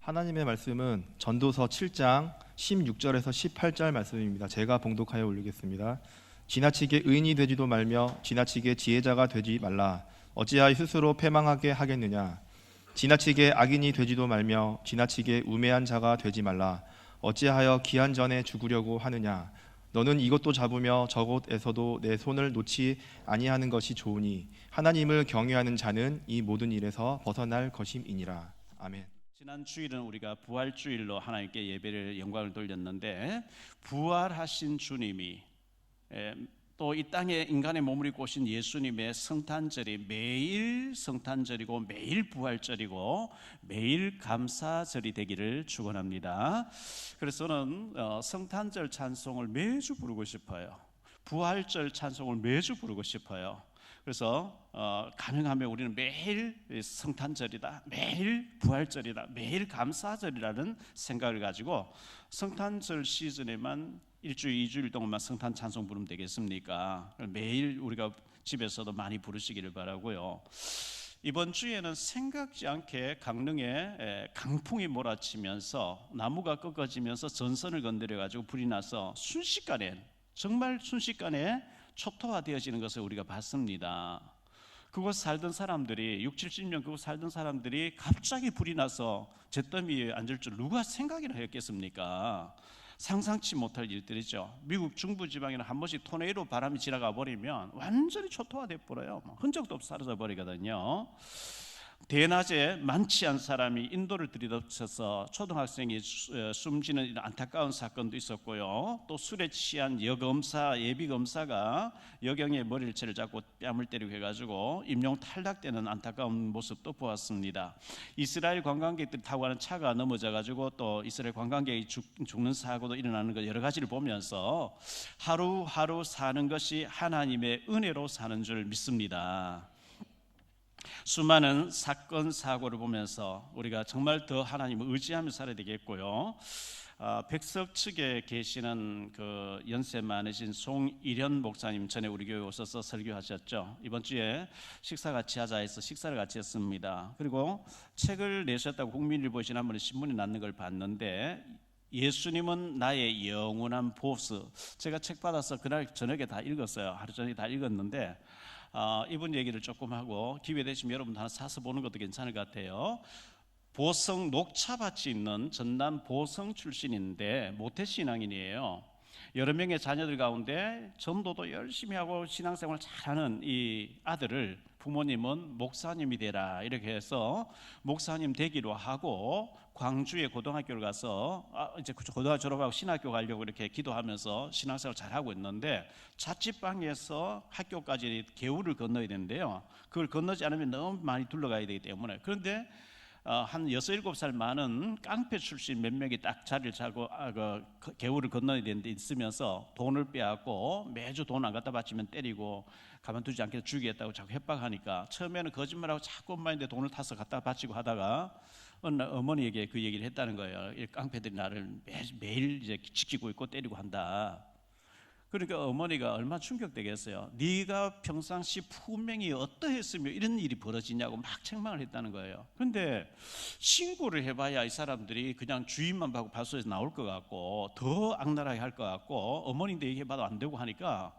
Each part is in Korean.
하나님의 말씀은 전도서 7장 16절에서 18절 말씀입니다. 제가 봉독하여 올리겠습니다. 지나치게 의인이 되지도 말며 지나치게 지혜자가 되지 말라. 어찌하여 스스로 패망하게 하겠느냐. 지나치게 악인이 되지도 말며 지나치게 우매한 자가 되지 말라. 어찌하여 기한 전에 죽으려고 하느냐. 너는 이것도 잡으며 저것에서도 내 손을 놓지 아니하는 것이 좋으니 하나님을 경외하는 자는 이 모든 일에서 벗어날 것임이니라. 아멘. 지난 주일은 우리가 부활주일로 하나님께 예배를 영광을 돌렸는데, 부활하신 주님이 또 이 땅에 인간의 몸을 입고 오신 예수님의 성탄절이 매일 성탄절이고 매일 부활절이고 매일 감사절이 되기를 축원합니다. 그래서 저는 성탄절 찬송을 매주 부르고 싶어요. 부활절 찬송을 매주 부르고 싶어요. 그래서 가능하면 우리는 매일 성탄절이다, 매일 부활절이다, 매일 감사절이라는 생각을 가지고 성탄절 시즌에만 일주일, 2주일 동안만 성탄 찬송 부르면 되겠습니까? 매일 우리가 집에서도 많이 부르시기를 바라고요. 이번 주에는 생각지 않게 강릉에 강풍이 몰아치면서 나무가 꺾어지면서 전선을 건드려가지고 불이 나서 정말 순식간에 초토화되어지는 것을 우리가 봤습니다. 그곳 살던 사람들이 60-70년 그곳 살던 사람들이 갑자기 불이 나서 잿더미에 앉을 줄 누가 생각이나 했겠습니까? 상상치 못할 일들이죠. 미국 중부 지방에는 한 번씩 토네이도 바람이 지나가 버리면 완전히 초토화돼 버려요. 흔적도 없이 사라져 버리거든요. 대낮에 많지 않은 사람이 인도를 들이닥쳐서 초등학생이 숨지는 안타까운 사건도 있었고요. 또 술에 취한 예비검사가 여경의 머리를 잡고 뺨을 때리고 해가지고 임용 탈락되는 안타까운 모습도 보았습니다. 이스라엘 관광객들이 타고 가는 차가 넘어져가지고 또 이스라엘 관광객이 죽는 사고도 일어나는 것, 여러 가지를 보면서 하루하루 사는 것이 하나님의 은혜로 사는 줄 믿습니다. 수많은 사건 사고를 보면서 우리가 정말 더 하나님을 의지하며 살아야 되겠고요. 백석 측에 계시는 그 연세 많으신 송일현 목사님, 전에 우리 교회 오셔서 설교하셨죠. 이번 주에 식사 같이 하자 해서 식사를 같이 했습니다. 그리고 책을 내셨다고 국민일보에 지난번에 신문에 났는 걸 봤는데, 예수님은 나의 영원한 보스. 제가 책 받아서 그날 저녁에 다 읽었어요. 하루 종일 다 읽었는데 이분 얘기를 조금 하고, 기회 되시면 여러분도 하나 사서 보는 것도 괜찮을 것 같아요. 보성 녹차밭이 있는 전남 보성 출신인데 모태신앙인이에요. 여러 명의 자녀들 가운데 전도도 열심히 하고 신앙생활을 잘하는 이 아들을 부모님은 목사님이 되라 이렇게 해서 목사님 되기로 하고, 광주에 고등학교를 가서 이제 고등학교 졸업하고 신학교 가려고 이렇게 기도하면서 신앙생활을 잘하고 있는데, 자취방에서 학교까지 개울을 건너야 되는데요. 그걸 건너지 않으면 너무 많이 둘러가야 되기 때문에, 그런데 한 6, 7살 많은 깡패 출신 몇 명이 딱 자리를 잡고 그 개울을 건너야 되는데 있으면서 돈을 빼앗고 매주 돈 안 갖다 바치면 때리고 가만두지 않게 죽이겠다고 자꾸 협박하니까, 처음에는 거짓말하고 자꾸 엄마인데 돈을 타서 갖다 바치고 하다가 어느 날 어머니에게 그 얘기를 했다는 거예요. 이 깡패들이 나를 매일 이제 지키고 있고 때리고 한다. 그러니까 어머니가 얼마나 충격되겠어요. 네가 평상시 분명히 어떠했으며 이런 일이 벌어지냐고 막 책망을 했다는 거예요. 그런데 신고를 해봐야 이 사람들이 그냥 주인만 받고 발소에서 나올 것 같고 더 악랄하게 할 것 같고, 어머니인데 얘기해봐도 안 되고 하니까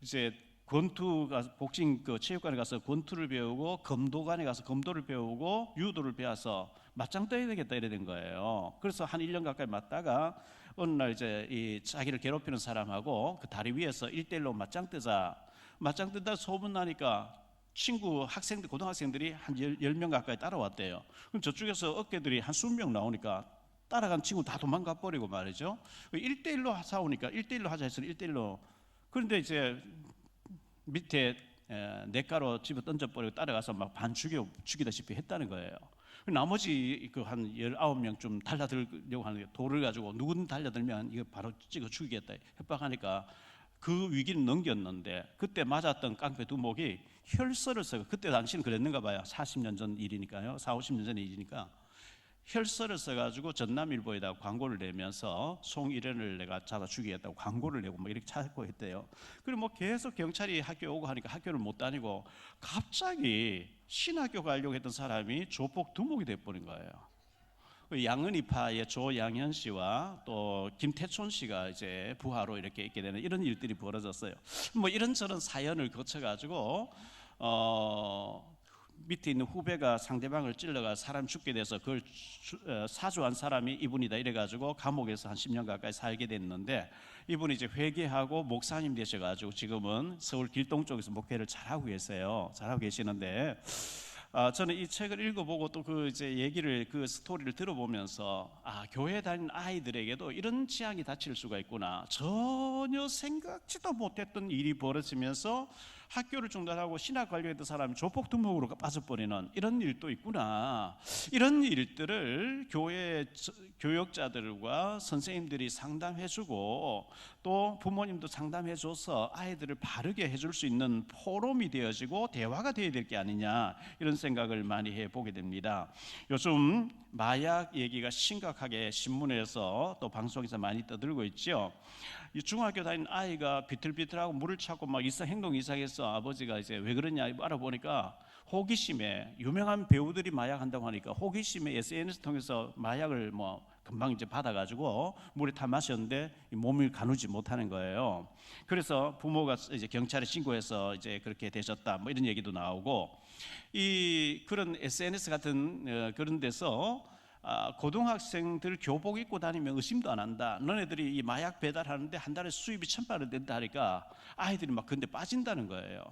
이제 권투가 복싱 그 체육관에 가서 권투를 배우고, 검도관에 가서 검도를 배우고, 유도를 배워서 맞짱 떠야 되겠다 이래 된 거예요. 그래서 한 1년 가까이 맞다가 어느 날 이제 이 자기를 괴롭히는 사람하고 그 다리 위에서 1대1로 맞짱 뜨다 소문 나니까 친구 학생들, 고등학생들이 한 10명 가까이 따라왔대요. 그럼 저쪽에서 어깨들이 한 20명 나오니까 따라간 친구 다 도망가 버리고 말이죠. 1대1로 싸우니까 1대1로 하자 해서 1대1로. 그런데 이제 밑에 냇가로 집어 던져버리고 따라가서 막 반 죽이다시피 했다는 거예요. 나머지 그 한 19명 좀 달라들려고 하는 게, 돌을 가지고 누군 달려들면 이거 바로 찍어 죽이겠다 협박하니까 그 위기는 넘겼는데, 그때 맞았던 깡패 두목이 혈서를 써서, 그때 당시는 그랬는가 봐요. 40년 전 일이니까요. 40-50년 전의 일이니까 혈서를 써가지고 전남일보에다 광고를 내면서 송일현을 내가 잡아 죽이겠다고 광고를 내고 뭐 이렇게 찾고 했대요. 그리고 뭐 계속 경찰이 학교 오고 하니까 학교를 못 다니고, 갑자기 신학교 가려고 했던 사람이 조폭 두목이 돼버린 거예요. 양은이파의 조양현 씨와 또 김태촌 씨가 이제 부하로 이렇게 있게 되는 이런 일들이 벌어졌어요. 뭐 이런저런 사연을 거쳐가지고 밑에 있는 후배가 상대방을 찔러가 사람 죽게 돼서 그걸 사주한 사람이 이분이다 이래가지고 감옥에서 한 10년 가까이 살게 됐는데, 이분이 이제 회개하고 목사님 되셔가지고 지금은 서울 길동 쪽에서 목회를 잘하고 계세요. 잘하고 계시는데, 저는 이 책을 읽어보고 또 그 이제 얘기를, 그 스토리를 들어보면서 교회 다니는 아이들에게도 이런 재앙이 닥칠 수가 있구나, 전혀 생각지도 못했던 일이 벌어지면서 학교를 중단하고 신학 관련했던 사람이 조폭두목으로 빠져버리는 이런 일도 있구나. 이런 일들을 교회 교역자들과 선생님들이 상담해주고 또 부모님도 상담해줘서 아이들을 바르게 해줄 수 있는 포럼이 되어지고 대화가 되어야 될 게 아니냐, 이런 생각을 많이 해보게 됩니다. 요즘 마약 얘기가 심각하게 신문에서 또 방송에서 많이 떠들고 있죠. 이 중학교 다니는 아이가 비틀비틀하고 물을 찾고 막 행동 이상해서 아버지가 이제 왜 그러냐 알아보니까 호기심에, 유명한 배우들이 마약한다고 하니까 호기심에 SNS 통해서 마약을 뭐 금방 이제 받아가지고 물에 타 마셨는데 몸을 가누지 못하는 거예요. 그래서 부모가 이제 경찰에 신고해서 이제 그렇게 되셨다, 뭐 이런 얘기도 나오고, 이 그런 SNS 같은 그런 데서 고등학생들 교복 입고 다니면 의심도 안 한다, 너네들이 이 마약 배달하는데 한 달에 수입이 1,000만 원 된다 하니까 아이들이 막 근데 빠진다는 거예요.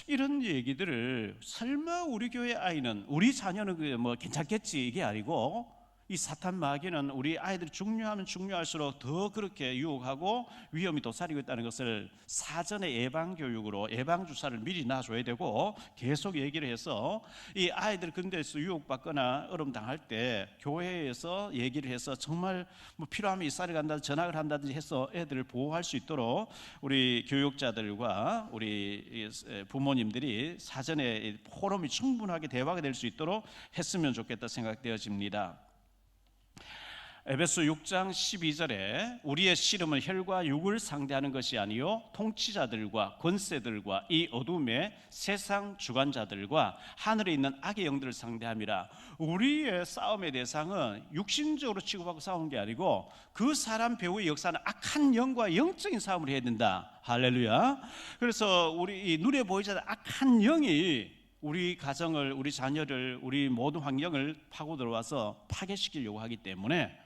이런 얘기들을 설마 우리 교회 아이는, 우리 자녀는 뭐 괜찮겠지 이게 아니고, 이 사탄 마귀는 우리 아이들이 중요하면 중요할수록 더 그렇게 유혹하고 위험이 도사리고 있다는 것을 사전에 예방교육으로 예방주사를 미리 놔줘야 되고, 계속 얘기를 해서 이 아이들 근데서 유혹받거나 어려움 당할 때 교회에서 얘기를 해서 정말 뭐 필요하면 이사를 간다든지 전학을 한다든지 해서 애들을 보호할 수 있도록 우리 교육자들과 우리 부모님들이 사전에 포럼이 충분하게 대화가 될 수 있도록 했으면 좋겠다 생각되어집니다. 에베소 6장 12절에 우리의 씨름은 혈과 육을 상대하는 것이 아니요 통치자들과 권세들과 이 어둠의 세상 주관자들과 하늘에 있는 악의 영들을 상대함이라. 우리의 싸움의 대상은 육신적으로 치고받고 싸우는 게 아니고 그 사람 배후의 역사는 악한 영과 영적인 싸움을 해야 된다. 할렐루야. 그래서 우리 눈에 보이지 않는 악한 영이 우리 가정을, 우리 자녀를, 우리 모든 환경을 파고 들어와서 파괴시키려고 하기 때문에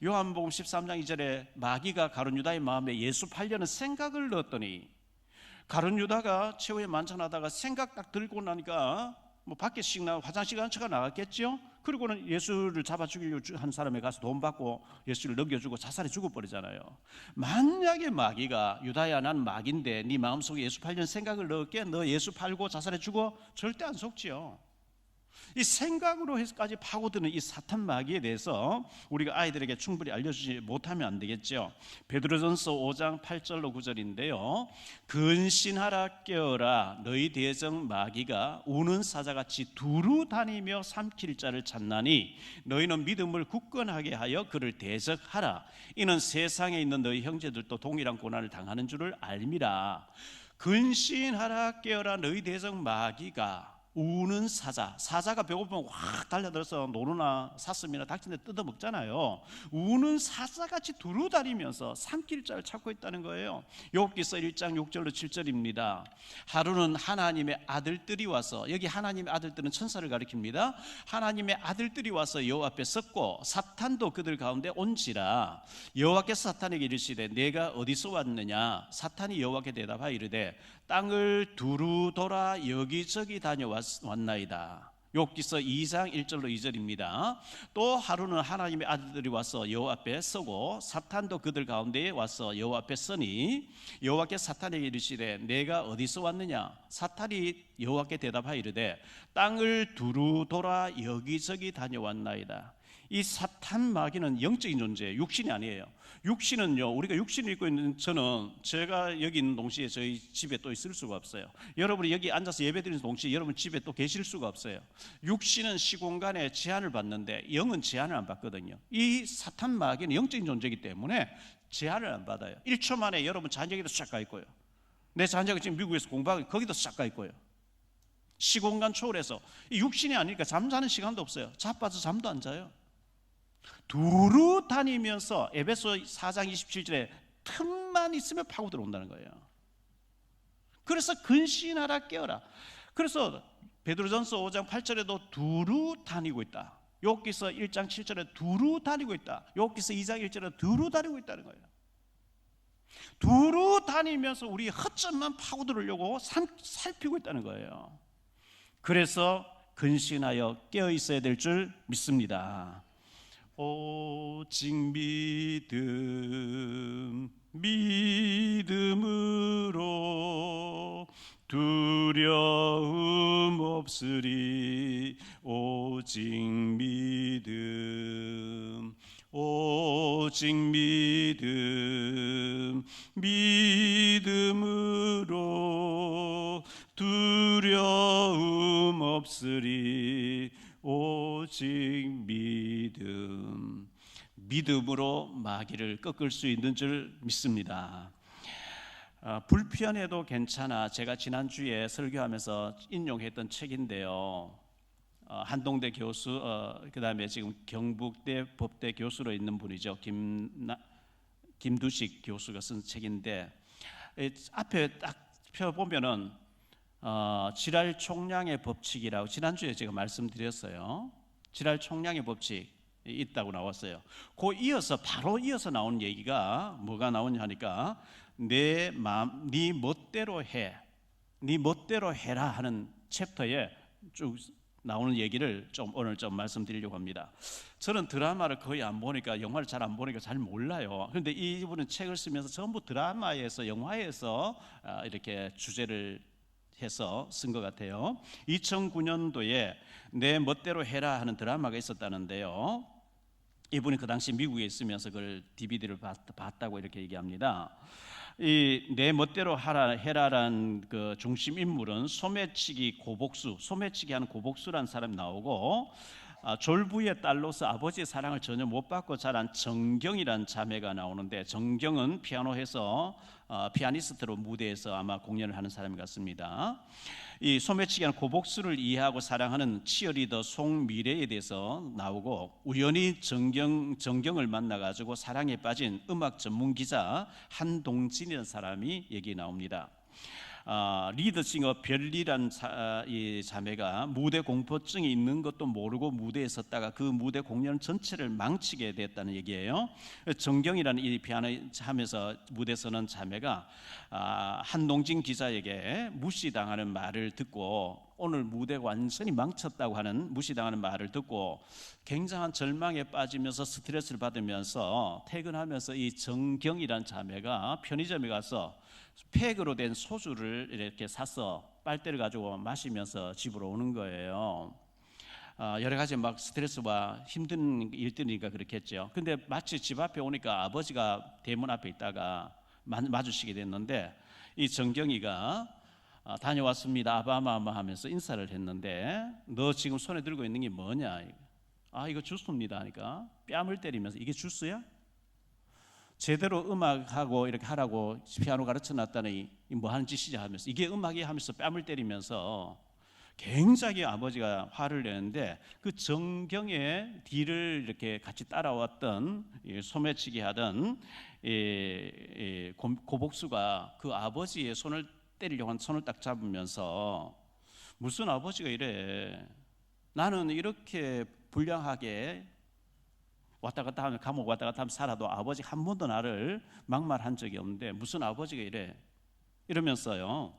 요한복음 13장 2절에 마귀가 가룟 유다의 마음에 예수 팔려는 생각을 넣었더니, 가룟 유다가 최후에 만찬하다가 생각 딱 들고 나니까 뭐 밖에씩 나 화장실 간 척가 나갔겠죠. 그리고는 예수를 잡아 죽이려고 한 사람에 가서 돈 받고 예수를 넘겨주고 자살해 죽어버리잖아요. 만약에 마귀가 유다야 난 마귀인데 네 마음속에 예수 팔려는 생각을 넣을게, 너 예수 팔고 자살해 죽어, 절대 안 속지요. 이 생각으로 해서까지 파고드는 이 사탄 마귀에 대해서 우리가 아이들에게 충분히 알려주지 못하면 안 되겠죠. 베드로전서 5장 8절로 9절인데요. 근신하라 깨어라, 너희 대적 마귀가 우는 사자같이 두루 다니며 삼킬 자를 찾나니 너희는 믿음을 굳건하게 하여 그를 대적하라. 이는 세상에 있는 너희 형제들도 동일한 고난을 당하는 줄을 알미라. 근신하라 깨어라, 너희 대적 마귀가 우는 사자가 배고프면 확 달려들어서 노루나 사슴이나 닭진데 뜯어먹잖아요. 우는 사자같이 두루다니면서 삼킬 자를 찾고 있다는 거예요. 욥기서 1장 6절로 7절입니다. 하루는 하나님의 아들들이 와서, 여기 하나님의 아들들은 천사를 가리킵니다. 하나님의 아들들이 와서 여호와 앞에 섰고 사탄도 그들 가운데 온지라. 여호와께서 사탄에게 이르시되 내가 어디서 왔느냐. 사탄이 여호와께 대답하여 이르되 땅을 두루 돌아 여기저기 다녀왔나이다. 욥기서 2장 1절로 2절입니다. 또 하루는 하나님의 아들들이 와서 여호와 앞에 서고 사탄도 그들 가운데에 와서 여호와 앞에 서니 여호와께서 사탄에게 이르시되 내가 어디서 왔느냐. 사탄이 여호와께 대답하여 이르되 땅을 두루 돌아 여기저기 다녀왔나이다. 이 사탄 마귀는 영적인 존재예요. 육신이 아니에요. 육신은요, 우리가 육신을 입고 있는 저는, 제가 여기 있는 동시에 저희 집에 또 있을 수가 없어요. 여러분이 여기 앉아서 예배드리는 동시에 여러분 집에 또 계실 수가 없어요. 육신은 시공간에 제한을 받는데 영은 제한을 안 받거든요. 이 사탄 마귀는 영적인 존재이기 때문에 제한을 안 받아요. 1초 만에 여러분 자녀에게도 싹 가 있고요. 내 자녀가 지금 미국에서 공부하고 거기도 싹 가 있고요. 시공간 초월해서. 이 육신이 아니니까 잠자는 시간도 없어요. 자빠져 잠도 안 자요. 두루 다니면서 에베소 4장 27절에 틈만 있으면 파고 들어온다는 거예요. 그래서 근신하라 깨어라. 그래서 베드로전서 5장 8절에도 두루 다니고 있다. 욥기서 1장 7절에 두루 다니고 있다. 욥기서 2장 1절에 두루 다니고 있다는 거예요. 두루 다니면서 우리 허점만 파고들으려고 살피고 있다는 거예요. 그래서 근신하여 깨어 있어야 될 줄 믿습니다. 오직 믿음으로 두려움 없으리. 오직 믿음으로 두려움 없으리. 오직 믿음으로 마귀를 꺾을 수 있는 줄 믿습니다. 불편해도 괜찮아. 제가 지난주에 설교하면서 인용했던 책인데요. 한동대 교수, 그 다음에 지금 경북대 법대 교수로 있는 분이죠. 김두식 교수가 쓴 책인데, 앞에 딱 펴보면은 질할 총량의 법칙이라고 지난주에 제가 말씀드렸어요. 질할 총량의 법칙 있다고 나왔어요. 바로 이어서 나온 얘기가 뭐가 나오냐 하니까 네 멋대로 해라 하는 챕터에 쭉 나오는 얘기를 오늘 좀 말씀드리려고 합니다. 저는 드라마를 거의 안 보니까, 영화를 잘 안 보니까 잘 몰라요. 그런데 이분은 책을 쓰면서 전부 드라마에서, 영화에서 이렇게 주제를 해서 쓴 것 같아요. 2009년도에 내 멋대로 해라 하는 드라마가 있었다는데요. 이분이 그 당시 미국에 있으면서 그걸 DVD를 봤다고 이렇게 얘기합니다. 이 내 멋대로 해라라는 그 중심 인물은 소매치기 하는 고복수라는 사람이 나오고, 졸부의 딸로서 아버지의 사랑을 전혀 못 받고 자란 정경이라는 자매가 나오는데, 정경은 피아니스트로 무대에서 아마 공연을 하는 사람 같습니다. 이 소매치기하는 고복수를 이해하고 사랑하는 치어리더 송미래에 대해서 나오고, 우연히 정경을 만나가지고 사랑에 빠진 음악 전문 기자 한동진이라는 사람이 얘기 나옵니다. 리드싱어 별리란 이 자매가 무대 공포증이 있는 것도 모르고 무대에 섰다가 그 무대 공연 전체를 망치게 됐다는 얘기예요. 정경이라는 이 피아노 하면서 무대에 서는 자매가 한동진 기자에게 무시당하는 말을 듣고, 오늘 무대가 완전히 망쳤다고 하는 무시당하는 말을 듣고 굉장한 절망에 빠지면서 스트레스를 받으면서 퇴근하면서 이 정경이라는 자매가 편의점에 가서 팩으로 된 소주를 이렇게 사서 빨대를 가지고 마시면서 집으로 오는 거예요. 여러 가지 막 스트레스와 힘든 일들이니까 그렇겠죠. 근데 마치 집 앞에 오니까 아버지가 대문 앞에 있다가 마주치게 됐는데, 이 정경이가 다녀왔습니다 아바마마 하면서 인사를 했는데, 너 지금 손에 들고 있는 게 뭐냐? 이거 주스입니다 하니까 뺨을 때리면서, 이게 주스야? 제대로 음악하고 이렇게 하라고 피아노 가르쳐 놨다니 뭐 하는 짓이지 하면서, 이게 음악이 하면서 뺨을 때리면서 굉장히 아버지가 화를 내는데, 그 정경의 뒤를 이렇게 같이 따라왔던 소매치기 하던 고복수가 그 아버지의 손을 때리려고 한 손을 딱 잡으면서, 무슨 아버지가 이래, 나는 이렇게 불량하게 왔다 갔다 하면, 감옥 왔다 갔다 하면 살아도 아버지 한 번도 나를 막말한 적이 없는데 무슨 아버지가 이래, 이러면서요.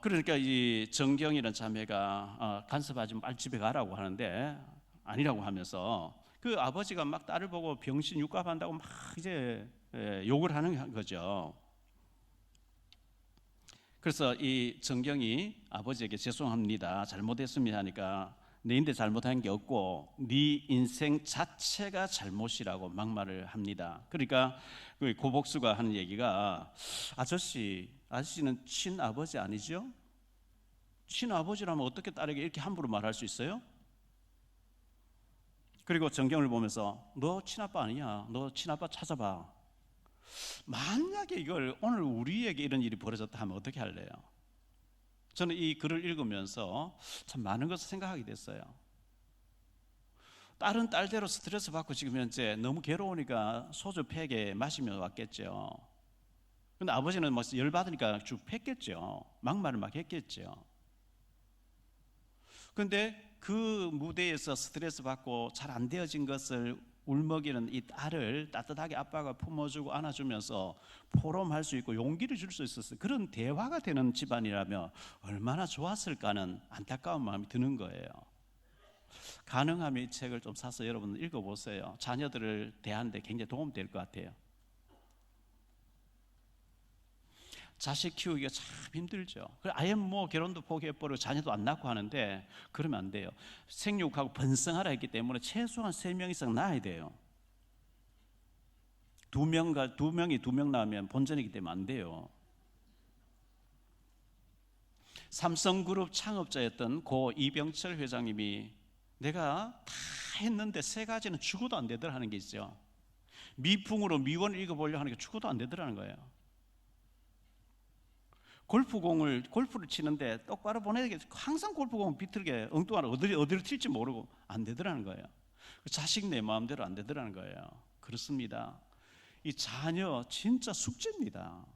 그러니까 이 정경이라는 자매가 간섭하지 말 집에 가라고 하는데 아니라고 하면서, 그 아버지가 막 딸을 보고 병신 육갑한다고 막 이제 욕을 하는 거죠. 그래서 이 정경이 아버지에게 죄송합니다, 잘못했습니다 하니까, 너인데 잘못한 게 없고 네 인생 자체가 잘못이라고 막말을 합니다. 그러니까 그 고복수가 하는 얘기가, 아저씨는 친아버지 아니죠? 친아버지라면 어떻게 딸에게 이렇게 함부로 말할 수 있어요? 그리고 정경을 보면서, 너 친아빠 아니냐? 너 친아빠 찾아봐. 만약에 이걸 오늘 우리에게 이런 일이 벌어졌다 하면 어떻게 할래요? 저는 이 글을 읽으면서 참 많은 것을 생각하게 됐어요. 딸은 딸대로 스트레스 받고 지금 현재 너무 괴로우니까 소주 팩에 마시며 왔겠죠. 근데 아버지는 막 열받으니까 쭉 팼겠죠. 막말을 막 했겠죠. 근데 그 무대에서 스트레스 받고 잘 안 되어진 것을 울먹이는 이 딸을 따뜻하게 아빠가 품어주고 안아주면서 포럼할 수 있고 용기를 줄 수 있었어요. 그런 대화가 되는 집안이라면 얼마나 좋았을까는 안타까운 마음이 드는 거예요. 가능하면 이 책을 좀 사서 여러분 읽어보세요. 자녀들을 대하는데 굉장히 도움될 것 같아요. 자식 키우기가 참 힘들죠. 아예 뭐 결혼도 포기해버리고 자녀도 안 낳고 하는데 그러면 안 돼요. 생육하고 번성하라 했기 때문에 최소한 3명 이상 낳아야 돼요. 2명이 낳으면 본전이기 때문에 안 돼요. 삼성그룹 창업자였던 고 이병철 회장님이 내가 다 했는데 3가지는 죽어도 안 되더라 하는 게 있죠. 미풍으로 미원을 읽어보려고 하는 게 죽어도 안 되더라는 거예요. 골프를 치는데 똑바로 보내야 되겠죠. 항상 골프공을 비틀게 엉뚱한 어디로 튈지 모르고 안 되더라는 거예요. 자식 내 마음대로 안 되더라는 거예요. 그렇습니다. 이 자녀 진짜 숙제입니다.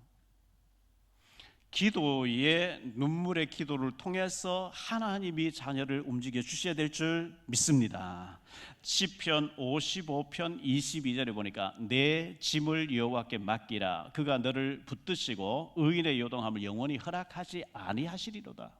기도의 눈물의 기도를 통해서 하나님이 자녀를 움직여 주셔야 될 줄 믿습니다. 시편 55편 22절에 보니까 내 짐을 여호와께 맡기라. 그가 너를 붙드시고 의인의 요동함을 영원히 허락하지 아니하시리로다.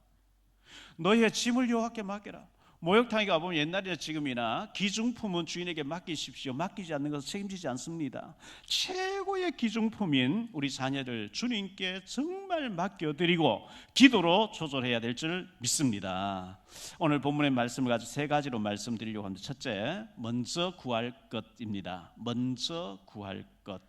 너의 짐을 여호와께 맡겨라. 목욕탕에 가보면 옛날이나 지금이나 기중품은 주인에게 맡기십시오. 맡기지 않는 것은 책임지지 않습니다. 최고의 기중품인 우리 자녀를 주님께 정말 맡겨드리고 기도로 조절해야 될 줄 믿습니다. 오늘 본문의 말씀을 가지고 3가지로 말씀드리려고 하는데, 첫째, 먼저 구할 것입니다. 먼저 구할 것.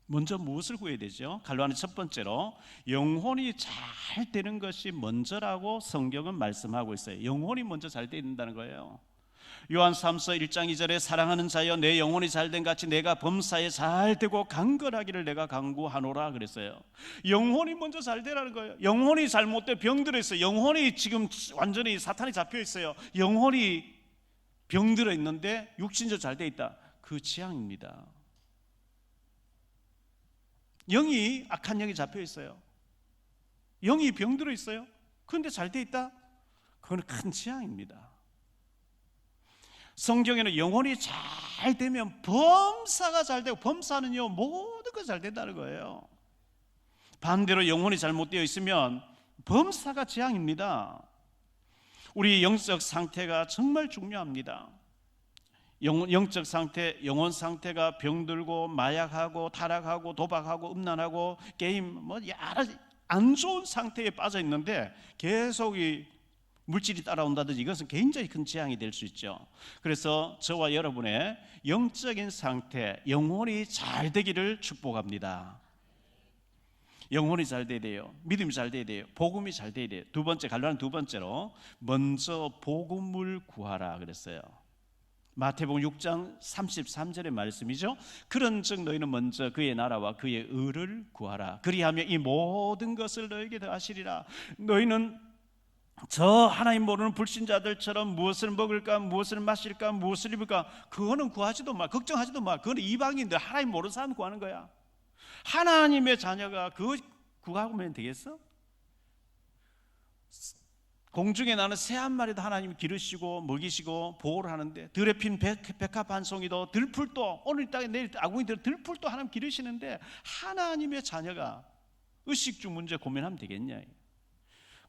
먼저 무엇을 구해야 되죠? 갈로안의 첫 번째로 영혼이 잘 되는 것이 먼저라고 성경은 말씀하고 있어요. 영혼이 먼저 잘 되어야 된다는 거예요. 요한 3서 1장 2절에 사랑하는 자여 내 영혼이 잘된 같이 내가 범사에 잘 되고 강건하기를 내가 강구하노라 그랬어요. 영혼이 먼저 잘 되라는 거예요. 영혼이 잘못돼 병들어 있어요. 영혼이 지금 완전히 사탄이 잡혀 있어요. 영혼이 병들어 있는데 육신적으로 잘 돼 있다. 그 지향입니다. 영이 악한 영이 잡혀 있어요. 영이 병들어 있어요. 그런데 잘 돼 있다? 그건 큰 지향입니다. 성경에는 영혼이 잘 되면 범사가 잘 되고, 범사는요 모든 것 잘 된다는 거예요. 반대로 영혼이 잘못되어 있으면 범사가 지향입니다. 우리 영적 상태가 정말 중요합니다. 영적 상태, 영혼 상태가 병들고 마약하고 타락하고 도박하고 음란하고 게임 여러 안 좋은 상태에 빠져 있는데 계속 이 물질이 따라온다든지 이것은 굉장히 큰 재앙이 될 수 있죠. 그래서 저와 여러분의 영적인 상태, 영혼이 잘 되기를 축복합니다. 영혼이 잘 돼야 돼요. 믿음이 잘 돼야 돼요. 복음이 잘 돼야 돼요. 두 번째, 갈로안 두 번째로 먼저 복음을 구하라 그랬어요. 마태복음 6장 33절의 말씀이죠. 그런즉 너희는 먼저 그의 나라와 그의 의를 구하라. 그리하면 이 모든 것을 너에게 더하시리라. 너희는 저 하나님 모르는 불신자들처럼 무엇을 먹을까, 무엇을 마실까, 무엇을 입을까, 그거는 구하지도 마, 걱정하지도 마. 그건 이방인들, 하나님 모르는 사람 구하는 거야. 하나님의 자녀가 그거 구하면 되겠어? 공중에 나는 새 한 마리도 하나님이 기르시고 먹이시고 보호를 하는데, 들에 핀 백합 한 송이도, 들풀도, 오늘 땅에 내일 아궁이들 들풀도 하나님 기르시는데 하나님의 자녀가 의식주 문제 고민하면 되겠냐?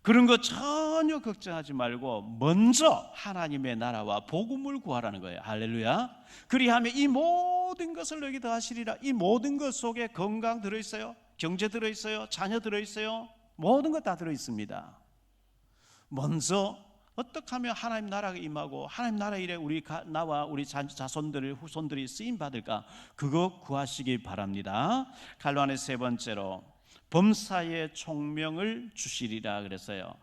그런 거 전혀 걱정하지 말고 먼저 하나님의 나라와 복음을 구하라는 거예요. 할렐루야. 그리하면 이 모든 것을 너에게 더하시리라. 이 모든 것 속에 건강 들어있어요, 경제 들어있어요, 자녀 들어있어요, 모든 것 다 들어있습니다. 먼저 어떻게 하면 하나님 나라가 임하고 하나님 나라 일에 나와 우리 자손들 후손들이 쓰임 받을까, 그거 구하시기 바랍니다. 갈로안의 세 번째로 범사의 총명을 주시리라 그랬어요.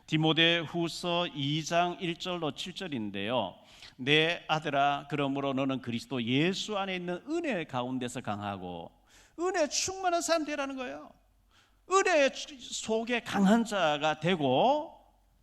디모데 후서 2장 1절로 7절인데요. 내 아들아, 그러므로 너는 그리스도 예수 안에 있는 은혜 가운데서 강하고, 은혜 충만한 사람 되라는 거예요. 은혜 속에 강한 자가 되고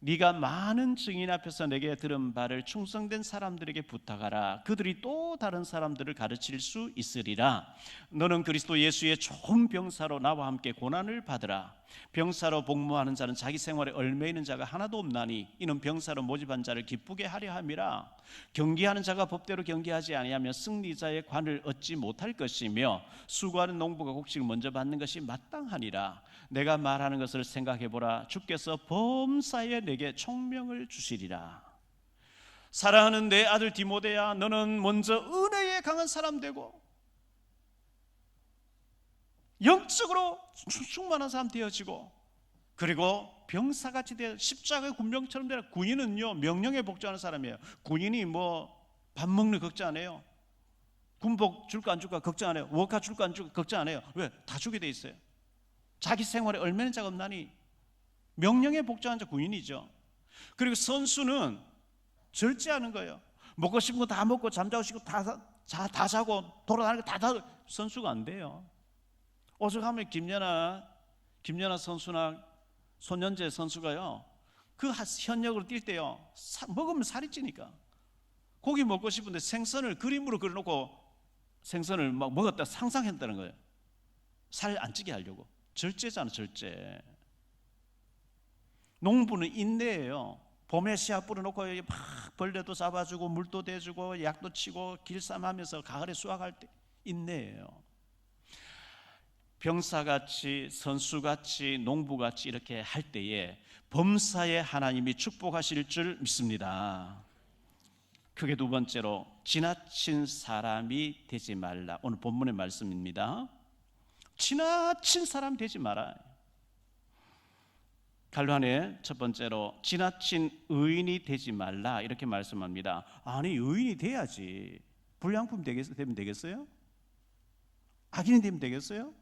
네가 많은 증인 앞에서 내게 들은 바를 충성된 사람들에게 부탁하라. 그들이 또 다른 사람들을 가르칠 수 있으리라. 너는 그리스도 예수의 좋은 병사로 나와 함께 고난을 받으라. 병사로 복무하는 자는 자기 생활에 얽매이는 자가 하나도 없나니 이는 병사로 모집한 자를 기쁘게 하려 함이라. 경기하는 자가 법대로 경기하지 아니하며 승리자의 관을 얻지 못할 것이며 수고하는 농부가 곡식을 먼저 받는 것이 마땅하니라. 내가 말하는 것을 생각해 보라. 주께서 범사에 내게 총명을 주시리라. 사랑하는 내 아들 디모데야, 너는 먼저 은혜에 강한 사람 되고 영적으로 충만한 사람 되어지고, 그리고 병사같이 되어 십자가의 군병처럼 되라. 군인은요 명령에 복종하는 사람이에요. 군인이 뭐 밥 먹는 거 걱정 안 해요. 군복 줄까 안 줄까 걱정 안 해요. 워카 줄까 안 줄까 걱정 안 해요. 왜? 다 주게 돼 있어요. 자기 생활에 얽매이는 자가 없나니 명령에 복종하는 자 군인이죠. 그리고 선수는 절제하는 거예요. 먹고 싶은 거 다 먹고 잠자고 싶은 거 다 자고 돌아다니는 거 다 선수가 안 돼요. 오죽하면 김연아 선수나 손현재 선수가요, 그 현역으로 뛸 때요, 먹으면 살이 찌니까 고기 먹고 싶은데 생선을 그림으로 그려놓고 생선을 막 먹었다 상상했다는 거예요. 살 안 찌게 하려고. 절제잖아, 절제. 농부는 인내예요. 봄에 씨앗 뿌려놓고 막 벌레도 잡아주고 물도 대주고 약도 치고 길쌈하면서 가을에 수확할 때 인내예요. 병사같이 선수같이 농부같이 이렇게 할 때에 범사에 하나님이 축복하실 줄 믿습니다. 그게 두 번째로 지나친 사람이 되지 말라. 오늘 본문의 말씀입니다. 지나친 사람 되지 마라. 갈로안에 첫 번째로 지나친 의인이 되지 말라 이렇게 말씀합니다. 아니, 의인이 돼야지. 불량품 되면 되겠어요? 악인이 되면 되겠어요?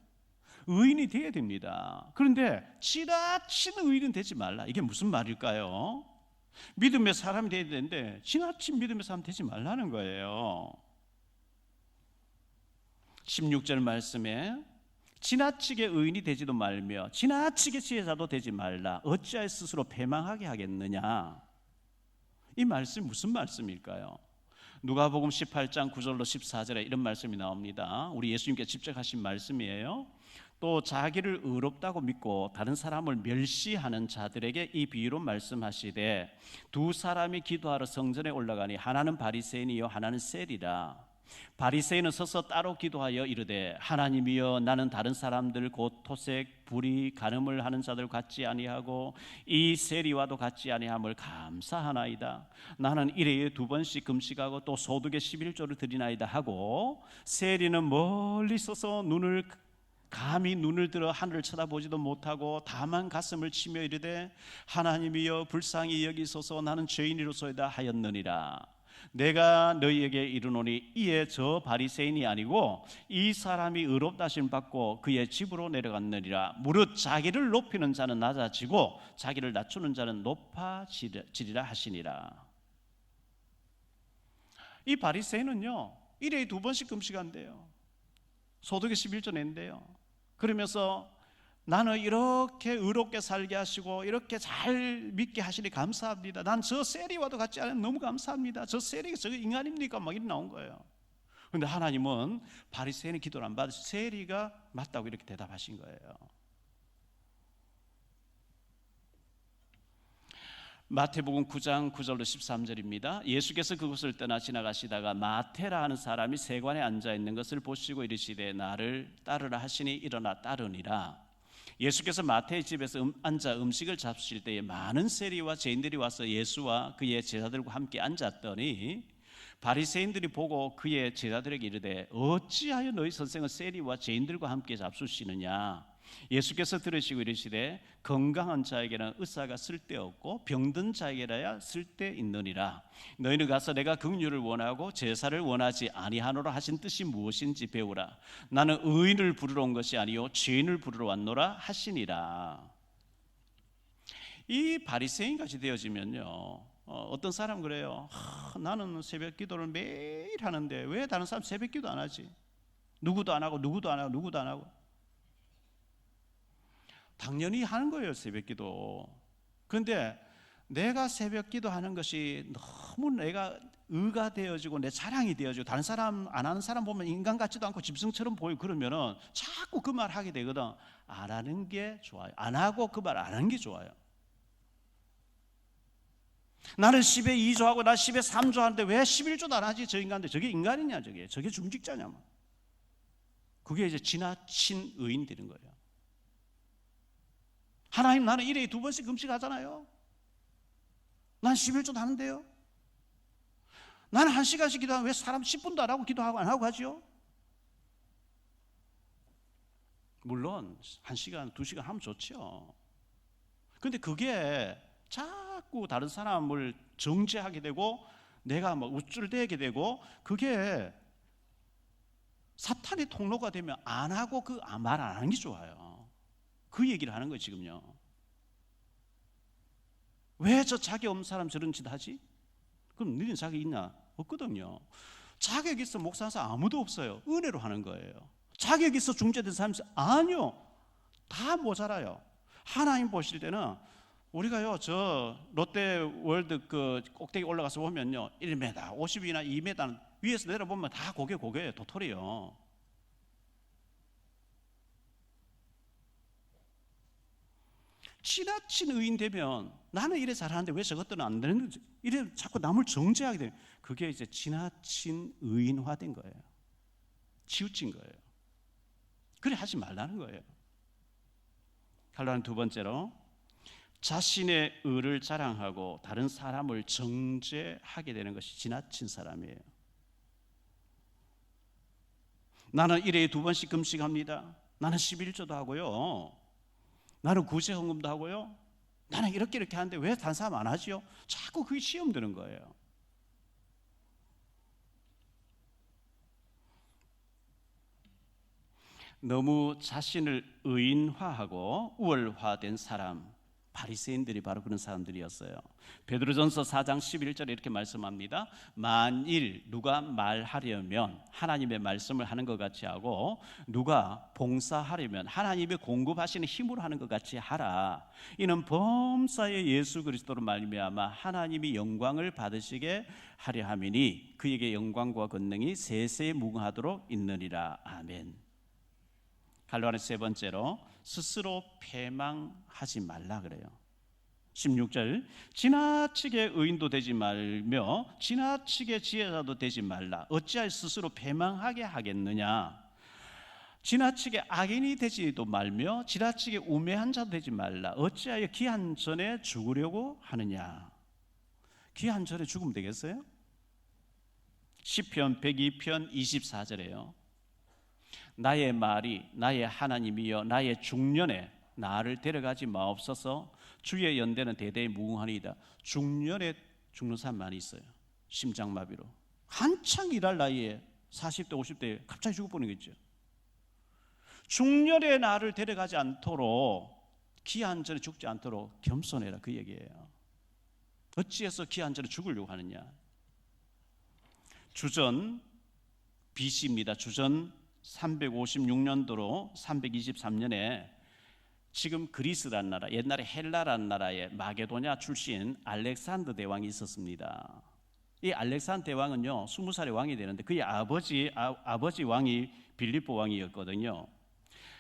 의인이 돼야 됩니다. 그런데 지나친 의인은 되지 말라. 이게 무슨 말일까요? 믿음의 사람이 돼야 되는데 지나친 믿음의 사람 되지 말라는 거예요. 16절 말씀에 지나치게 의인이 되지도 말며 지나치게 지혜자도 되지 말라. 어찌하여 스스로 패망하게 하겠느냐. 이 말씀이 무슨 말씀일까요? 누가복음 18장 9절로 14절에 이런 말씀이 나옵니다. 우리 예수님께 직접 하신 말씀이에요. 또 자기를 의롭다고 믿고 다른 사람을 멸시하는 자들에게 이 비유로 말씀하시되, 두 사람이 기도하러 성전에 올라가니 하나는 바리새인이요 하나는 세리라. 바리새인은 서서 따로 기도하여 이르되, 하나님이여, 나는 다른 사람들 곧 토색, 불의, 간음을 하는 자들 같지 아니하고 이 세리와도 같지 아니함을 감사하나이다. 나는 일회에 2번씩 금식하고 또 소득의 11조를 드리나이다 하고, 세리는 멀리 서서 감히 눈을 들어 하늘을 쳐다보지도 못하고 다만 가슴을 치며 이르되, 하나님이여 불쌍히 여기소서, 나는 죄인이로소이다 하였느니라. 내가 너희에게 이르노니 이에 저 바리새인이 아니고 이 사람이 의롭다 하심 받고 그의 집으로 내려갔느니라. 무릇 자기를 높이는 자는 낮아지고 자기를 낮추는 자는 높아지리라 하시니라. 이 바리새인은요, 일회에 2번씩 금식한대요. 소득의 11조 낸대요. 그러면서 나는 이렇게 의롭게 살게 하시고 이렇게 잘 믿게 하시니 감사합니다. 난 저 세리와도 같지 않아요. 너무 감사합니다. 저 세리가 저 인간입니까? 막 이렇게 나온 거예요. 그런데 하나님은 바리새인의 기도를 안 받으시고 세리가 맞다고 이렇게 대답하신 거예요. 마태복음 9장 9절로 13절입니다. 예수께서 그곳을 떠나 지나가시다가 마태라 하는 사람이 세관에 앉아 있는 것을 보시고 이르시되, 나를 따르라 하시니 일어나 따르니라. 예수께서 마태의 집에서 앉아 음식을 잡수실 때에 많은 세리와 죄인들이 와서 예수와 그의 제자들과 함께 앉았더니 바리새인들이 보고 그의 제자들에게 이르되, 어찌하여 너희 선생은 세리와 죄인들과 함께 잡수시느냐. 예수께서 들으시고 이르시되, 건강한 자에게는 의사가 쓸데없고 병든 자에게라야 쓸데있느니라. 너희는 가서 내가 긍휼을 원하고 제사를 원하지 아니하노라 하신 뜻이 무엇인지 배우라. 나는 의인을 부르러 온 것이 아니요 죄인을 부르러 왔노라 하시니라. 이 바리새인같이 되어지면요, 어떤 사람은 그래요. 나는 새벽 기도를 매일 하는데 왜 다른 사람 새벽 기도 안 하지? 누구도 안 하고 누구도 안 하고 누구도 안 하고. 당연히 하는 거예요, 새벽기도. 그런데 내가 새벽 기도하는 것이 너무 내가 의가 되어지고 내 자랑이 되어지고 다른 사람 안 하는 사람 보면 인간 같지도 않고 짐승처럼 보이고 그러면은 자꾸 그 말 하게 되거든. 안 하는 게 좋아요. 안 하고 그 말 안 하는 게 좋아요. 나는 10에 2조하고 나 10에 3조 하는데 왜 11조도 안 하지? 저 인간들. 저게 인간이냐 저게 중직자냐 뭐. 그게 이제 지나친 의인 되는 거예요. 하나님, 나는 1회에 2번씩 금식하잖아요. 난 11조도 하는데요. 나는 1시간씩 기도하면 왜 사람 10분도 안 하고 기도하고 안 하고 하지요? 물론 1시간, 2시간 하면 좋죠. 근데 그게 자꾸 다른 사람을 정죄하게 되고 내가 막 우쭐대게 되고 그게 사탄의 통로가 되면 안 하고 그 말 안 하는 게 좋아요. 그 얘기를 하는 거예요 지금요. 왜 저 자격 없는 사람 저런 짓 하지? 그럼 너희는 자격 있냐? 없거든요. 자격 있어 목사 사람 아무도 없어요. 은혜로 하는 거예요. 자격 있어 중재된 사람 아니요. 다 모자라요. 하나님 보실 때는 우리가요 저 롯데월드 그 꼭대기 올라가서 보면요 1m, 50이나 2m는 위에서 내려보면 다 고개예요. 도토리요. 지나친 의인 되면 나는 이래 잘하는데 왜 저것들은 안 되는 거지? 이래 자꾸 남을 정죄하게 되면 그게 이제 지나친 의인화된 거예요. 치우친 거예요. 그래 하지 말라는 거예요. 칼로는 두 번째로 자신의 의를 자랑하고 다른 사람을 정죄하게 되는 것이 지나친 사람이에요. 나는 1회에 2번씩 금식합니다. 나는 11조도 하고요. 나는 구제 헌금도 하고요. 나는 이렇게 하는데 왜 다른 사람 안 하지요? 자꾸 그게 시험 드는 거예요. 너무 자신을 의인화하고 우월화된 사람, 바리새인들이 바로 그런 사람들이었어요. 베드로전서 4장 11절에 이렇게 말씀합니다. 만일 누가 말하려면 하나님의 말씀을 하는 것 같이 하고 누가 봉사하려면 하나님의 공급하시는 힘으로 하는 것 같이 하라. 이는 범사의 예수 그리스도로 말미암아 하나님이 영광을 받으시게 하려 함이니 그에게 영광과 권능이 세세에 무궁하도록 있느니라. 아멘. 갈로아는 세 번째로 스스로 패망하지 말라 그래요. 16절 지나치게 의인도 되지 말며 지나치게 지혜자도 되지 말라. 어찌하여 스스로 패망하게 하겠느냐. 지나치게 악인이 되지도 말며 지나치게 우매한 자도 되지 말라. 어찌하여 기한 전에 죽으려고 하느냐. 기한 전에 죽으면 되겠어요? 시편 102편 24절에요. 나의 말이 나의 하나님이여 나의 중년에 나를 데려가지 마옵소서. 주의 연대는 대대에 무궁하니이다. 중년에 죽는 사람 많이 있어요. 심장마비로 한창 일할 나이에 40대 50대에 갑자기 죽어버리는 거죠. 중년에 나를 데려가지 않도록 기한 전에 죽지 않도록 겸손해라 그 얘기예요. 어찌해서 기한 전에 죽으려고 하느냐. 주전 BC입니다. 주전 356년도로 323년에 지금 그리스란 나라, 옛날에 헬라란 나라의 마게도냐 출신 알렉산더 대왕이 있었습니다. 이 알렉산더 대왕은요 20살의 왕이 되는데 그의 아버지 왕이 빌립보 왕이었거든요.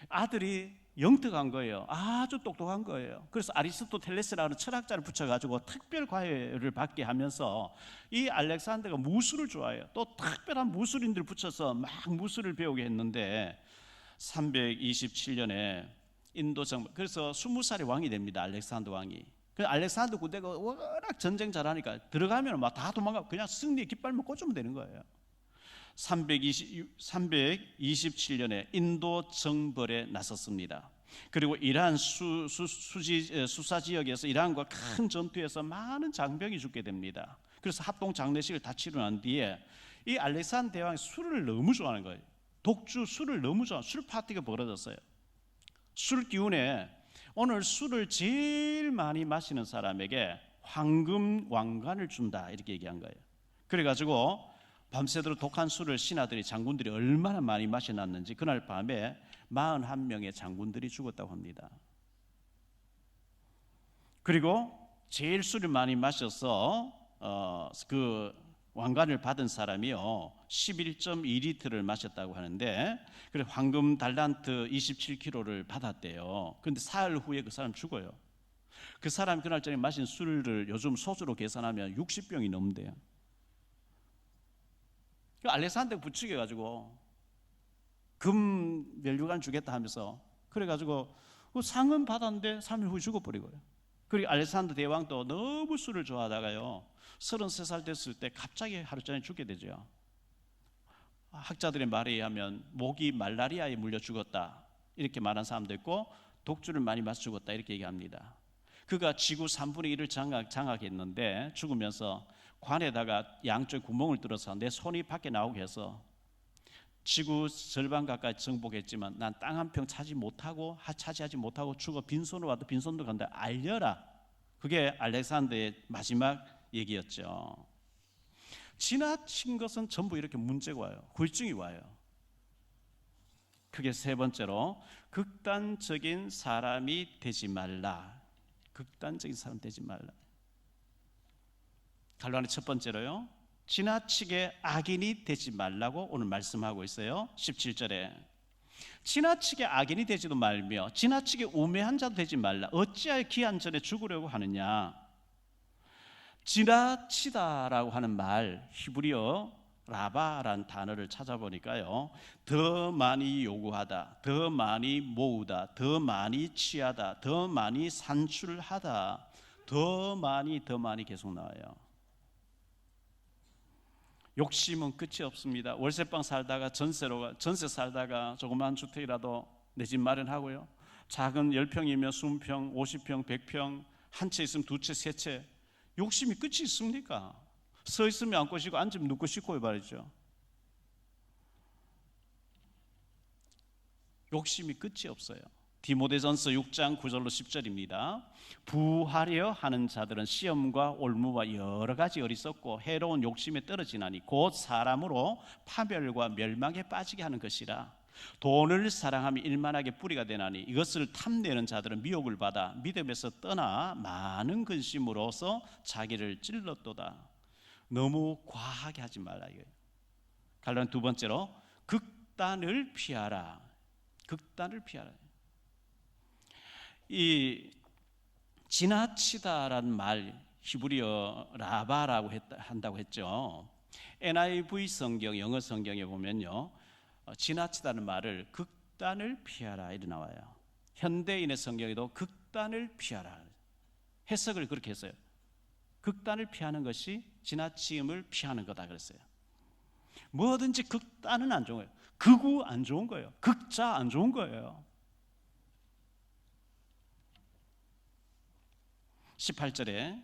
아들이 영특한 거예요. 아주 똑똑한 거예요. 그래서 아리스토텔레스라는 철학자를 붙여가지고 특별 과외를 받게 하면서 이 알렉산더가 무술을 좋아해요. 또 특별한 무술인들을 붙여서 막 무술을 배우게 했는데 327년에 인도 정복, 그래서 20살의 왕이 됩니다. 알렉산더 왕이. 그래서 알렉산더 군대가 워낙 전쟁 잘하니까 들어가면 막 다 도망가 그냥 승리의 깃발만 꽂으면 되는 거예요. 327년에 인도 정벌에 나섰습니다. 그리고 이란 수사 지역에서 이란과 큰 전투에서 많은 장병이 죽게 됩니다. 그래서 합동 장례식을 다 치르고 난 뒤에 이 알렉산더 대왕이 술을 너무 좋아하는 거예요. 독주 술을 너무 좋아하는 술 파티가 벌어졌어요. 술 기운에 오늘 술을 제일 많이 마시는 사람에게 황금 왕관을 준다 이렇게 얘기한 거예요. 그래가지고 밤새도록 독한 술을 신하들이 장군들이 얼마나 많이 마셔놨는지 그날 밤에 41명의 장군들이 죽었다고 합니다. 그리고 제일 술을 많이 마셔서 그 왕관을 받은 사람이요 11.2리터를 마셨다고 하는데, 그래 황금 달란트 27kg를 받았대요. 그런데 사흘 후에 그 사람 죽어요. 그 사람이 그날 저녁에 마신 술을 요즘 소주로 계산하면 60병이 넘는데요. 그 알렉산더 부추겨 가지고 금 면류관 주겠다 하면서 그래가지고 그 상은 받았는데 3일 후에 죽어버리고요. 그리고 알렉산더 대왕도 너무 술을 좋아하다가요 33살 됐을 때 갑자기 하루 전에 죽게 되죠. 학자들의 말에 의하면 모기 말라리아에 물려 죽었다 이렇게 말한 사람도 있고, 독주를 많이 마셔 죽었다 이렇게 얘기합니다. 그가 지구 3분의 1을 장악했는데 죽으면서 관에다가 양쪽 구멍을 뚫어서 내 손이 밖에 나오게 해서 지구 절반 가까이 정복했지만 난 땅 한 평 차지하지 못하고 죽어 빈손으로 와도 빈손도 간다 알려라. 그게 알렉산더의 마지막 얘기였죠. 지나친 것은 전부 이렇게 문제가 와요. 후유증이 와요. 그게 세 번째로 극단적인 사람이 되지 말라. 극단적인 사람 되지 말라. 갈라의 첫 번째로요, 지나치게 악인이 되지 말라고 오늘 말씀하고 있어요. 17절에 지나치게 악인이 되지도 말며 지나치게 우매한 자도 되지 말라. 어찌하여 기한 전에 죽으려고 하느냐. 지나치다라고 하는 말, 히브리어 라바라는 단어를 찾아보니까요, 더 많이 요구하다, 더 많이 모으다, 더 많이 취하다, 더 많이 산출하다, 더 많이 계속 나와요. 욕심은 끝이 없습니다. 월세방 살다가 전세 살다가 조그만 주택이라도 내 집 마련하고요, 작은 10평이면 20평, 50평, 100평, 한 채 있으면 두 채, 세 채. 욕심이 끝이 있습니까? 서 있으면 앉고 싶고 앉으면 눕고 싶고 말이죠. 욕심이 끝이 없어요. 디모데전서 6장 9절로 10절입니다. 부하려 하는 자들은 시험과 올무와 여러 가지 어리석고 해로운 욕심에 떨어지나니 곧 사람으로 파멸과 멸망에 빠지게 하는 것이라. 돈을 사랑하며 일만하게 뿌리가 되나니 이것을 탐내는 자들은 미혹을 받아 믿음에서 떠나 많은 근심으로서 자기를 찔렀도다. 너무 과하게 하지 말라 이거예요. 갈라는 두 번째로 극단을 피하라. 극단을 피하라. 이 지나치다라는 말, 히브리어 라바라고 한다고 했죠. NIV 성경, 영어 성경에 보면요, 지나치다는 말을 극단을 피하라 이렇게 나와요. 현대인의 성경에도 극단을 피하라 해석을 그렇게 했어요. 극단을 피하는 것이 지나침을 피하는 거다 그랬어요. 뭐든지 극단은 안 좋은 거예요. 극우 안 좋은 거예요. 극자 안 좋은 거예요. 18절에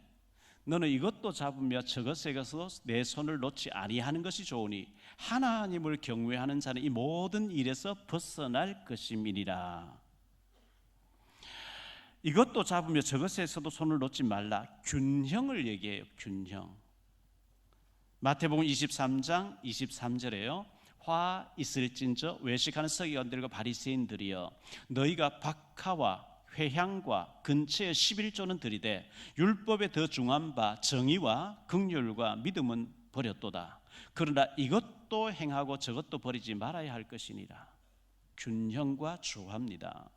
너는 이것도 잡으며 저것에게서 내 손을 놓지 아니하는 것이 좋으니 하나님을 경외하는 자는 이 모든 일에서 벗어날 것임이니라. 이것도 잡으며 저것에서도 손을 놓지 말라. 균형을 얘기해요. 균형. 마태복음 23장 23절에요. 화 있을진저 외식하는 서기관들과 바리새인들이여, 너희가 박하와 회향과 근처의 11조는 들이되 율법에 더 중한 바 정의와 긍휼과 믿음은 버렸도다. 그러나 이것도 행하고 저것도 버리지 말아야 할 것이니라. 균형과 조화입니다.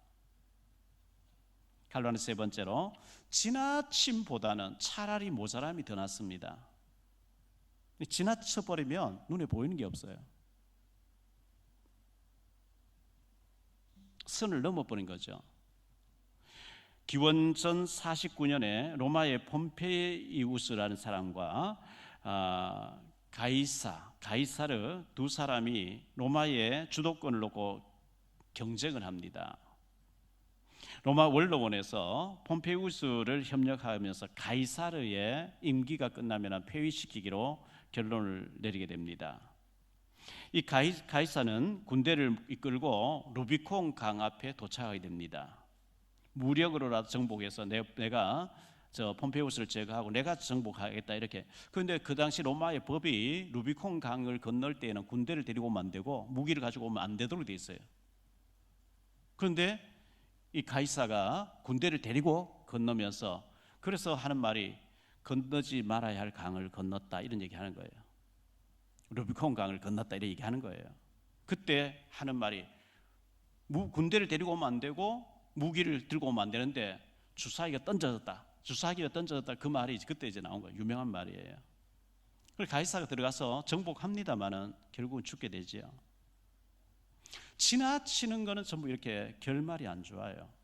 갈라는 세 번째로 지나침보다는 차라리 모자람이 더 낫습니다. 지나쳐버리면 눈에 보이는 게 없어요. 선을 넘어버린 거죠. 기원전 49년에 로마의 폼페이우스라는 사람과 가이사르 두 사람이 로마의 주도권을 놓고 경쟁을 합니다. 로마 원로원에서 폼페이우스를 협력하면서 가이사르의 임기가 끝나면 폐위시키기로 결론을 내리게 됩니다. 이 가이사는 군대를 이끌고 루비콘 강 앞에 도착하게 됩니다. 무력으로라도 정복해서 내가 저 폼페이우스를 제거하고 내가 정복하겠다 이렇게. 그런데 그 당시 로마의 법이 루비콘 강을 건널 때에는 군대를 데리고 오면 안 되고 무기를 가지고 오면 안 되도록 돼 있어요. 그런데 이 가이사가 군대를 데리고 건너면서 그래서 하는 말이 건너지 말아야 할 강을 건넜다 이런 얘기하는 거예요. 루비콘 강을 건넜다 이런 얘기하는 거예요. 그때 하는 말이 군대를 데리고 오면 안 되고 무기를 들고 오면 안 되는데 주사기가 던져졌다. 주사기가 던져졌다. 그 말이 그때 이제 나온 거예요. 유명한 말이에요. 그래서 가이사가 들어가서 정복합니다만은 결국은 죽게 되지요. 지나치는 거는 전부 이렇게 결말이 안 좋아요.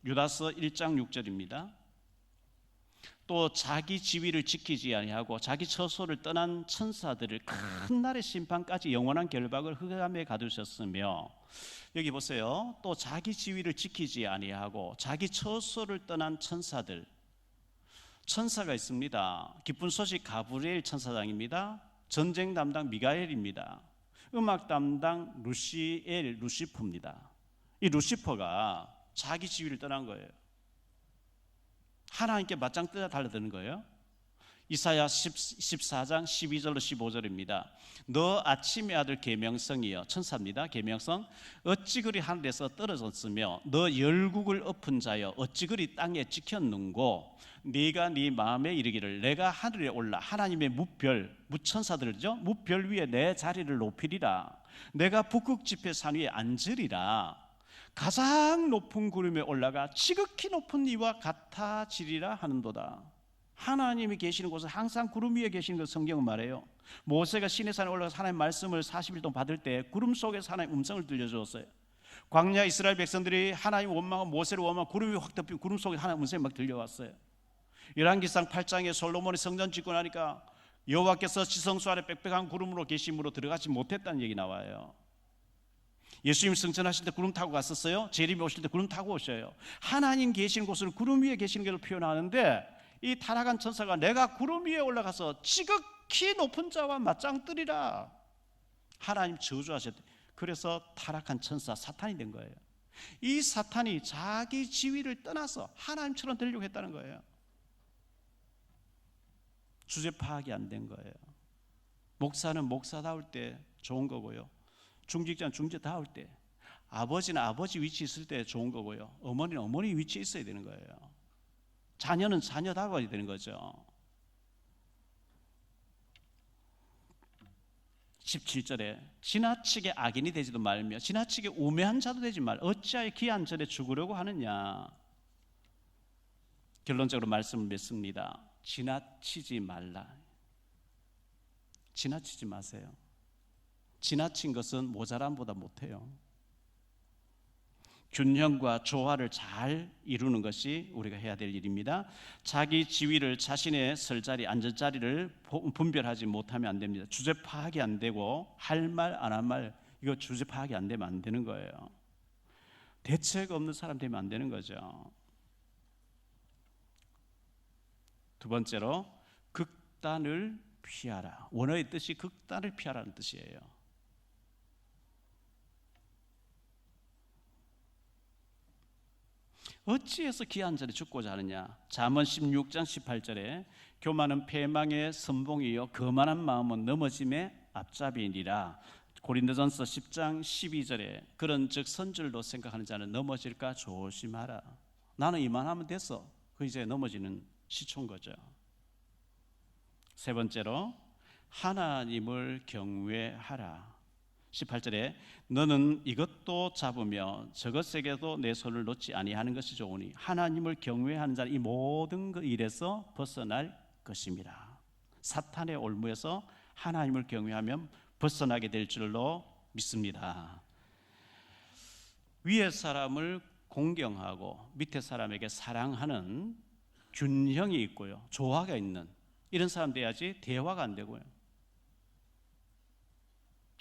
유다서 1장 6절입니다. 또 자기 지위를 지키지 아니하고 자기 처소를 떠난 천사들을 큰 날의 심판까지 영원한 결박을 흑암에 가두셨으며, 여기 보세요. 또 자기 지위를 지키지 아니하고 자기 처소를 떠난 천사들, 천사가 있습니다. 기쁜 소식 가브리엘 천사장입니다. 전쟁 담당 미가엘입니다. 음악 담당 루시퍼입니다. 이 루시퍼가 자기 지위를 떠난 거예요. 하나님께 맞짱 뜨자 달려드는 거예요. 이사야 14장 12절로 15절입니다. 너 아침의 아들 계명성이여, 천사입니다. 계명성, 어찌 그리 하늘에서 떨어졌으며 너 열국을 엎은 자여 어찌 그리 땅에 찍혔는고, 네가 네 마음에 이르기를 내가 하늘에 올라 하나님의 무천사들이죠, 무별 위에 내 자리를 높이리라. 내가 북극 지폐 산 위에 앉으리라. 가장 높은 구름에 올라가 지극히 높은 이와 같아지리라 하는도다. 하나님이 계시는 곳은 항상 구름 위에 계시는 것 성경은 말해요. 모세가 시내산에 올라가서 하나님의 말씀을 40일 동안 받을 때 구름 속에서 하나님의 음성을 들려주었어요. 광야 이스라엘 백성들이 하나님 원망하고 모세를 원망하고 구름이 확 덮이고 구름 속에 하나님의 음성이 막 들려왔어요. 열왕기상 8장에 솔로몬이 성전 짓고 나니까 여호와께서 지성소 아래 빽빽한 구름으로 계심으로 들어가지 못했다는 얘기 나와요. 예수님 승천하실 때 구름 타고 갔었어요. 재림이 오실 때 구름 타고 오셔요. 하나님 계시는 곳을 구름 위에 계시는 것을 표현하는데, 이 타락한 천사가 내가 구름 위에 올라가서 지극히 높은 자와 맞짱 뜨리라. 하나님 저주하셨대. 그래서 타락한 천사 사탄이 된 거예요. 이 사탄이 자기 지위를 떠나서 하나님처럼 되려고 했다는 거예요. 주제 파악이 안 된 거예요. 목사는 목사다울 때 좋은 거고요, 중직자는 중직자다울 때, 아버지는 아버지 위치에 있을 때 좋은 거고요, 어머니는 어머니 위치에 있어야 되는 거예요. 자녀는 자녀다워야 되는 거죠. 17절에 지나치게 악인이 되지도 말며 지나치게 우매한 자도 되지 말. 어찌하여 귀한 절에 죽으려고 하느냐. 결론적으로 말씀을 맺습니다. 지나치지 말라. 지나치지 마세요. 지나친 것은 모자람보다 못해요. 균형과 조화를 잘 이루는 것이 우리가 해야 될 일입니다. 자기 지위를, 자신의 설 자리, 앉을 자리를 분별하지 못하면 안 됩니다. 주제 파악이 안 되고 할 말 안 할 말, 이거 주제 파악이 안 되면 안 되는 거예요. 대책 없는 사람 되면 안 되는 거죠. 두 번째로 극단을 피하라. 원어의 뜻이 극단을 피하라는 뜻이에요. 어찌해서 귀한 자리 죽고자 하느냐. 잠언 16장 18절에 교만은 패망의 선봉이요 거만한 마음은 넘어짐의 앞잡이니라. 고린도전서 10장 12절에 그런즉 선줄로 생각하는 자는 넘어질까 조심하라. 나는 이만하면 됐어. 그 이제 넘어지는 시초인 거죠. 세 번째로 하나님을 경외하라. 18절에 너는 이것도 잡으며 저것에게도 내 손을 놓지 아니하는 것이 좋으니 하나님을 경외하는 자는 이 모든 일에서 벗어날 것입니다. 사탄의 올무에서 하나님을 경외하면 벗어나게 될 줄로 믿습니다. 위에 사람을 공경하고 밑에 사람에게 사랑하는 균형이 있고요, 조화가 있는 이런 사람 돼야지 대화가 안 되고요,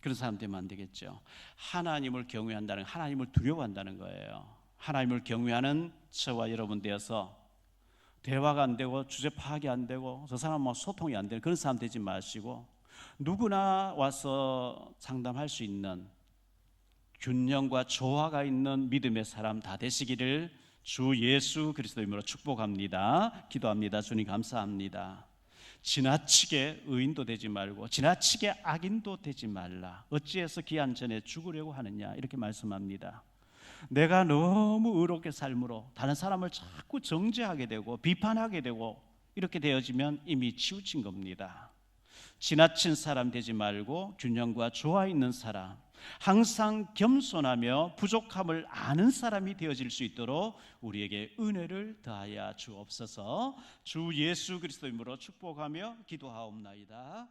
그런 사람 되면 안 되겠죠. 하나님을 경외한다는, 하나님을 두려워한다는 거예요. 하나님을 경외하는 저와 여러분 되어서 대화가 안 되고 주제 파악이 안 되고 저 사람하고 소통이 안 되는 그런 사람 되지 마시고, 누구나 와서 상담할 수 있는 균형과 조화가 있는 믿음의 사람 다 되시기를 주 예수 그리스도 이름으로 축복합니다. 기도합니다. 주님 감사합니다. 지나치게 의인도 되지 말고 지나치게 악인도 되지 말라. 어찌해서 기한 전에 죽으려고 하느냐, 이렇게 말씀합니다. 내가 너무 의롭게 삶으로 다른 사람을 자꾸 정죄하게 되고 비판하게 되고 이렇게 되어지면 이미 치우친 겁니다. 지나친 사람 되지 말고 균형과 조화 있는 사람, 항상 겸손하며 부족함을 아는 사람이 되어질 수 있도록 우리에게 은혜를 더하여 주옵소서. 주 예수 그리스도 이름으로 축복하며 기도하옵나이다.